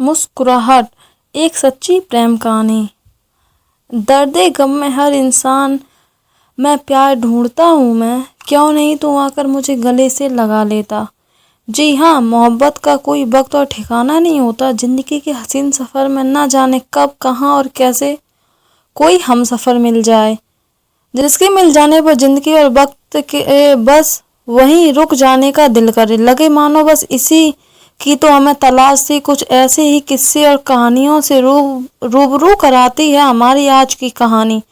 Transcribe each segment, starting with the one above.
मुस्कुराहट, एक सच्ची प्रेम कहानी। दर्दे गम में हर इंसान मैं प्यार ढूंढता हूँ मैं, क्यों नहीं तू आकर मुझे गले से लगा लेता। जी हाँ, मोहब्बत का कोई वक्त और ठिकाना नहीं होता। जिंदगी के हसीन सफ़र में ना जाने कब, कहाँ और कैसे कोई हम सफ़र मिल जाए, जिसके मिल जाने पर जिंदगी और वक्त के बस वहीं रुक जाने का दिल करे। लगे मानो बस इसी की तो हमें तलाश थी। कुछ ऐसे ही किस्से और कहानियों से रूबरू कराती है हमारी आज की कहानी।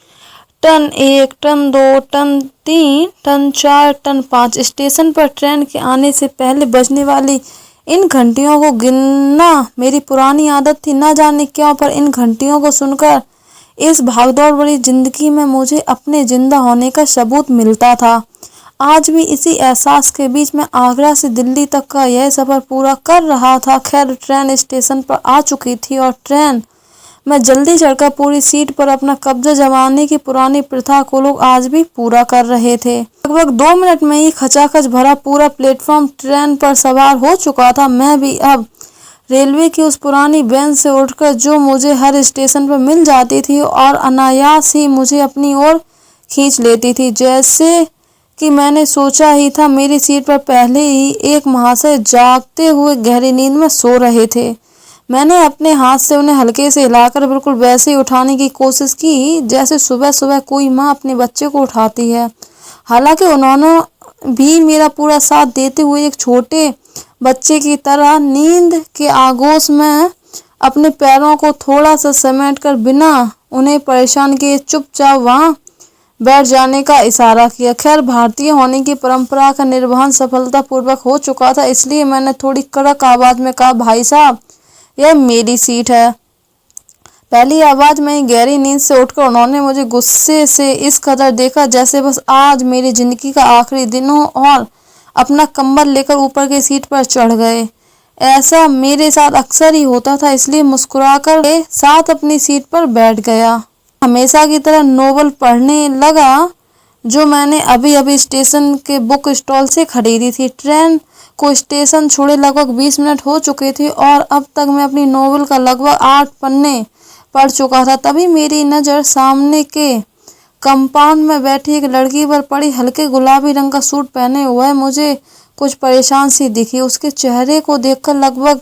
टन 1, टन 2, टन 3, टन 4, टन 5। स्टेशन पर ट्रेन के आने से पहले बजने वाली इन घंटियों को गिनना मेरी पुरानी आदत थी। ना जाने क्यों, पर इन घंटियों को सुनकर इस भागदौड़ भरी जिंदगी में मुझे अपने जिंदा होने का सबूत मिलता था। आज भी इसी एहसास के बीच में आगरा से दिल्ली तक का यह सफ़र पूरा कर रहा था। खैर, ट्रेन स्टेशन पर आ चुकी थी और ट्रेन में जल्दी चढ़कर पूरी सीट पर अपना कब्जा जमाने की पुरानी प्रथा को लोग आज भी पूरा कर रहे थे। लगभग 2 मिनट में ही खचाखच भरा पूरा प्लेटफॉर्म ट्रेन पर सवार हो चुका था। मैं भी अब रेलवे की उस पुरानी बेंच से उठकर जो मुझे हर स्टेशन पर मिल जाती थी और अनायास ही मुझे अपनी ओर खींच लेती थी। जैसे कि मैंने सोचा ही था, मेरी सीट पर पहले ही एक महाशय जागते हुए गहरी नींद में सो रहे थे। मैंने अपने हाथ से उन्हें हल्के से हिलाकर बिल्कुल वैसे ही उठाने की कोशिश की जैसे सुबह सुबह कोई माँ अपने बच्चे को उठाती है। हालांकि उन्होंने भी मेरा पूरा साथ देते हुए एक छोटे बच्चे की तरह नींद के आगोश में अपने पैरों को थोड़ा सा समेट कर बिना उन्हें परेशान किए चुपचाप वहाँ बैठ जाने का इशारा किया। खैर, भारतीय होने की परंपरा का निर्वहन सफलतापूर्वक हो चुका था, इसलिए मैंने थोड़ी कड़क आवाज में कहा, भाई साहब, यह मेरी सीट है। पहली आवाज में गहरी नींद से उठकर उन्होंने मुझे गुस्से से इस कदर देखा जैसे बस आज मेरी जिंदगी का आखिरी दिन हो और अपना कंबल लेकर ऊपर की सीट पर चढ़ गए। ऐसा मेरे साथ अक्सर ही होता था, इसलिए मुस्कुराकर के साथ अपनी सीट पर बैठ गया। हमेशा की तरह नोवेल पढ़ने लगा जो मैंने अभी अभी स्टेशन के बुक स्टॉल से खरीदी थी। ट्रेन को स्टेशन छोड़े लगभग 20 मिनट हो चुके थे और अब तक मैं अपनी नोवेल का लगभग 8 पन्ने पढ़ चुका था। तभी मेरी नज़र सामने के कंपाउंड में बैठी एक लड़की पर पड़ी। हल्के गुलाबी रंग का सूट पहने हुए मुझे कुछ परेशान सी दिखी। उसके चेहरे को देखकर लगभग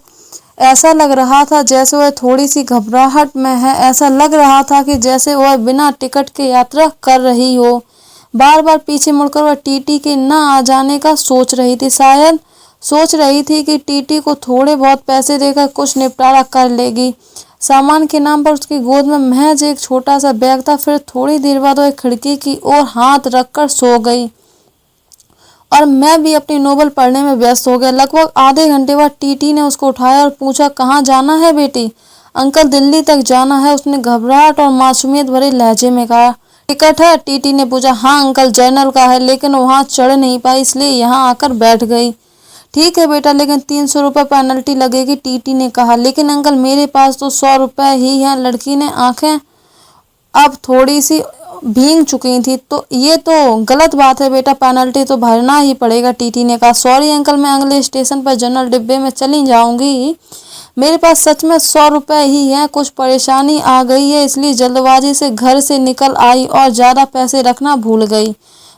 ऐसा लग रहा था जैसे वह थोड़ी सी घबराहट में है। ऐसा लग रहा था कि जैसे वह बिना टिकट के यात्रा कर रही हो। बार बार पीछे मुड़कर वह टीटी के न आ जाने का सोच रही थी। शायद सोच रही थी कि टीटी को थोड़े बहुत पैसे देकर कुछ निपटारा कर लेगी। सामान के नाम पर उसकी गोद में महज एक छोटा सा बैग था। फिर थोड़ी देर बाद वह खिड़की की ओर हाथ रखकर सो गई और मैं भी अपनी नोवेल पढ़ने में व्यस्त हो गया। लगभग आधे घंटे बाद टीटी ने उसको उठाया और पूछा, कहाँ जाना है बेटी? अंकल, दिल्ली तक जाना है, उसने घबराहट और मासूमियत भरे लहजे में कहा। टिकट है? टीटी ने पूछा। हाँ अंकल, जनरल का है, लेकिन वहाँ चढ़ नहीं पाई इसलिए यहाँ आकर बैठ गई। ठीक है बेटा, लेकिन 300 रुपये पेनल्टी लगेगी, टीटी ने कहा। लेकिन अंकल, मेरे पास तो 100 रुपये ही हैं। लड़की ने आंखें अब थोड़ी सी भीग चुकी थी। तो ये तो गलत बात है बेटा, पेनल्टी तो भरना ही पड़ेगा, टीटी ने कहा। सॉरी अंकल, मैं अगले स्टेशन पर जनरल डिब्बे में चली जाऊंगी। मेरे पास सच में 100 रुपये ही हैं। कुछ परेशानी आ गई है इसलिए जल्दबाजी से घर से निकल आई और ज़्यादा पैसे रखना भूल गई।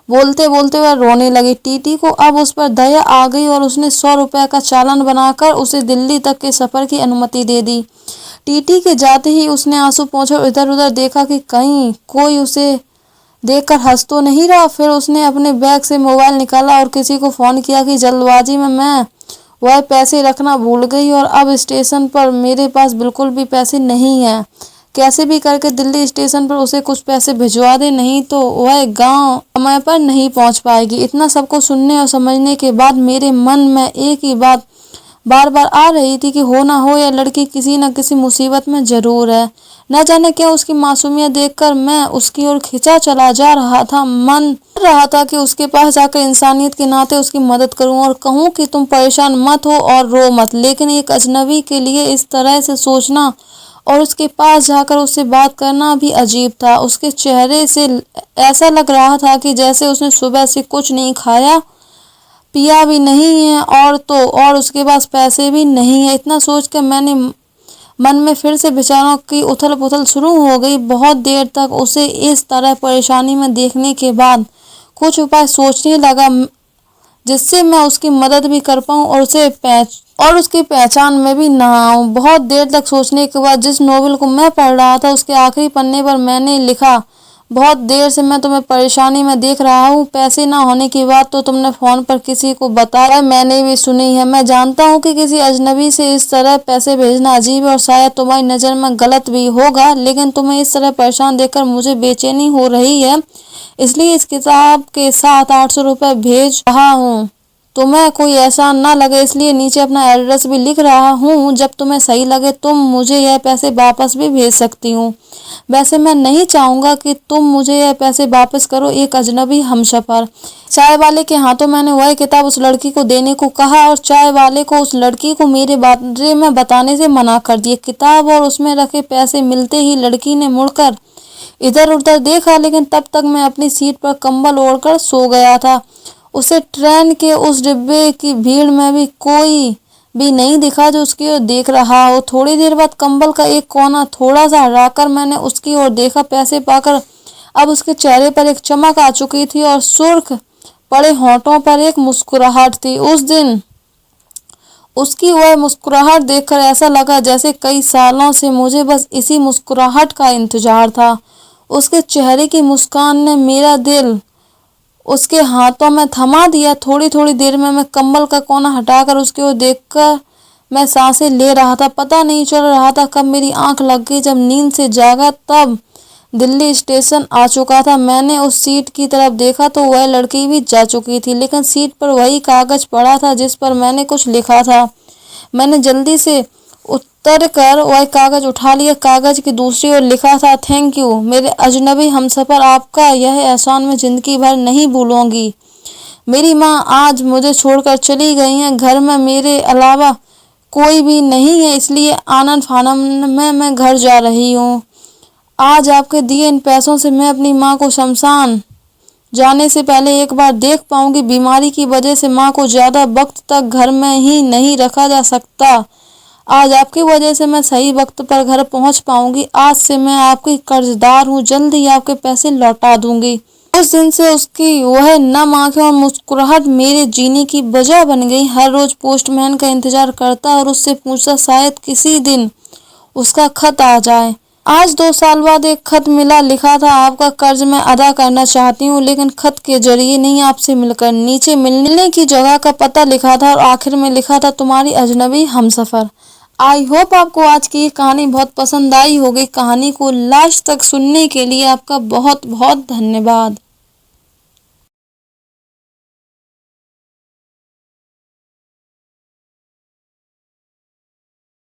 बोलते बोलते वह रोने लगी। टीटी को अब उस पर दया आ गई और उसने 100 रुपये का चालान बनाकर उसे दिल्ली तक के सफ़र की अनुमति दे दी। टीटी के जाते ही उसने आंसू पोंछे इधर उधर देखा कि कहीं कोई उसे देखकर हंस तो नहीं रहा। फिर उसने अपने बैग से मोबाइल निकाला और किसी को फ़ोन किया कि जल्दबाजी में मैं वह पैसे रखना भूल गई और अब स्टेशन पर मेरे पास बिल्कुल भी पैसे नहीं हैं। कैसे भी करके दिल्ली स्टेशन पर उसे कुछ पैसे भिजवा दे, नहीं तो वह गांव समय पर नहीं पहुंच पाएगी। इतना सबको सुनने और समझने के बाद मेरे मन में एक ही बात बार बार आ रही थी कि हो ना हो यह लड़की किसी न किसी मुसीबत में ज़रूर है। न जाने क्या उसकी मासूमियत देखकर मैं उसकी ओर खिंचा चला जा रहा था। मन कर रहा था कि उसके पास जाकर इंसानियत के नाते उसकी मदद करूं और कहूं कि तुम परेशान मत हो और रो मत। लेकिन एक अजनबी के लिए इस तरह से सोचना और उसके पास जाकर उससे बात करना भी अजीब था। उसके चेहरे से ऐसा लग रहा था कि जैसे उसने सुबह से कुछ नहीं खाया पिया भी नहीं है और उसके पास पैसे भी नहीं है। इतना सोचकर मैंने मन में फिर से विचारों की उथल पुथल शुरू हो गई। बहुत देर तक उसे इस तरह परेशानी में देखने के बाद कुछ उपाय सोचने लगा जिससे मैं उसकी मदद भी कर पाऊँ और उसकी पहचान में भी ना आऊँ। बहुत देर तक सोचने के बाद जिस नोवेल को मैं पढ़ रहा था उसके आखिरी पन्ने पर मैंने लिखा, बहुत देर से मैं तुम्हें परेशानी में देख रहा हूँ। पैसे ना होने की बात तो तुमने फ़ोन पर किसी को बताया, मैंने भी सुनी है। मैं जानता हूँ कि किसी अजनबी से इस तरह पैसे भेजना अजीब है और शायद तुम्हारी नज़र में गलत भी होगा, लेकिन तुम्हें इस तरह परेशान देखकर मुझे बेचैनी हो रही है, इसलिए इस किताब के साथ 800 रुपये भेज रहा हूँ। तुम्हें कोई एहसान ना लगे इसलिए नीचे अपना एड्रेस भी लिख रहा हूँ। जब तुम्हें सही लगे तुम मुझे यह पैसे वापस भी भेज सकती हूँ। वैसे मैं नहीं चाहूँगा कि तुम मुझे यह पैसे वापस करो। एक अजनबी हमसफ़र। चाय वाले के हाथों मैंने वह किताब उस लड़की को देने को कहा और चाय वाले को उस लड़की को मेरे बारे में बताने से मना कर दिया। किताब और उसमें रखे पैसे मिलते ही लड़की ने मुड़कर इधर उधर देखा, लेकिन तब तक मैं अपनी सीट पर कंबल ओढ़कर सो गया था। उसे ट्रेन के उस डिब्बे की भीड़ में भी कोई भी नहीं दिखा जो उसकी ओर देख रहा हो। थोड़ी देर बाद कंबल का एक कोना थोड़ा सा हटाकर मैंने उसकी ओर देखा। पैसे पाकर अब उसके चेहरे पर एक चमक आ चुकी थी और सुर्ख पड़े होंठों पर एक मुस्कुराहट थी। उस दिन उसकी वह मुस्कुराहट देखकर ऐसा लगा जैसे कई सालों से मुझे बस इसी मुस्कुराहट का इंतजार था। उसके चेहरे की मुस्कान ने मेरा दिल उसके हाथों में थमा दिया। थोड़ी थोड़ी देर में मैं कंबल का कोना हटाकर उसकी ओर देखकर मैं सांसें ले रहा था। पता नहीं चल रहा था कब मेरी आंख लग गई। जब नींद से जागा तब दिल्ली स्टेशन आ चुका था। मैंने उस सीट की तरफ देखा तो वह लड़की भी जा चुकी थी, लेकिन सीट पर वही कागज पड़ा था जिस पर मैंने कुछ लिखा था। मैंने जल्दी से उतर कर वह कागज उठा लिया। कागज की दूसरी ओर लिखा था, थैंक यू मेरे अजनबी हमसफ़र, आपका यह एहसान मैं ज़िंदगी भर नहीं भूलूंगी। मेरी माँ आज मुझे छोड़कर चली गई हैं। घर में मेरे अलावा कोई भी नहीं है, इसलिए आनन फानन में मैं घर जा रही हूँ। आज आपके दिए इन पैसों से मैं अपनी माँ को शमशान जाने से पहले एक बार देख पाऊंगी। बीमारी की वजह से माँ को ज़्यादा वक्त तक घर में ही नहीं रखा जा सकता। आज आपकी वजह से मैं सही वक्त पर घर पहुंच पाऊंगी। आज से मैं आपकी कर्जदार हूँ, जल्द ही आपके पैसे लौटा दूंगी। उस दिन से उसकी वह नम आंखें और मुस्कुराहट मेरे जीने की वजह बन गई। हर रोज पोस्टमैन का इंतजार करता और उससे पूछता शायद किसी दिन उसका खत आ जाए। आज 2 साल बाद एक खत मिला। लिखा था, आपका कर्ज मैं अदा करना चाहती हूँ, लेकिन खत के जरिए नहीं, आपसे मिलकर। नीचे मिलने की जगह का पता लिखा था और आखिर में लिखा था, तुम्हारी अजनबी हमसफ़र। आई होप आपको आज की ये कहानी बहुत पसंद आई होगी। कहानी को लास्ट तक सुनने के लिए आपका बहुत बहुत धन्यवाद।